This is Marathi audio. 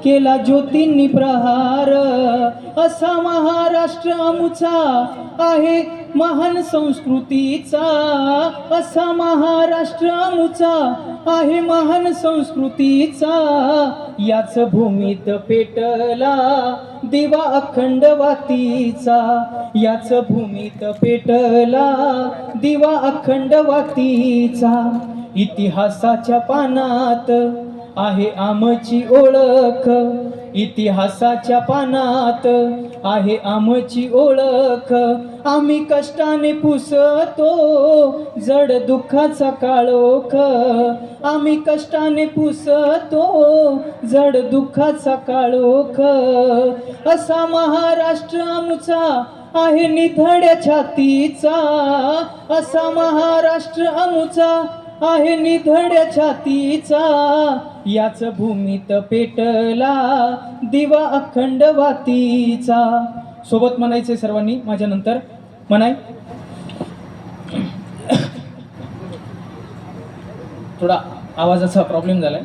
केला ज्योतींनी प्रहार, असा महाराष्ट्र आमुचा आहे महान संस्कृतीचा, असा महाराष्ट्र आमुचा आहे महान संस्कृतीचा। याच भूमीत पेटला दिवा अखंड वातीचा, याच भूमीत पेटला दिवा अखंड वातीचा। इतिहासाच्या पानात आहे आमची ओळख, इतिहासाच्या पानात आहे आमची ओळख। आम्ही कष्टाने पुसतो जड दुःखाचा काळोख, आम्ही कष्टाने पुसतो जड दुःखाचा काळोख। असा महाराष्ट्र आमचा आहे निधड्या छातीचा, असा महाराष्ट्र आमचा आहे निधड्या छातीचा। याच भूमीत पेटला दिवा अखंड वातीचा। सोबत म्हणायचे सर्वांनी माझ्या नंतर, म्हणाय थोडा आवाजाचा प्रॉब्लेम झालाय।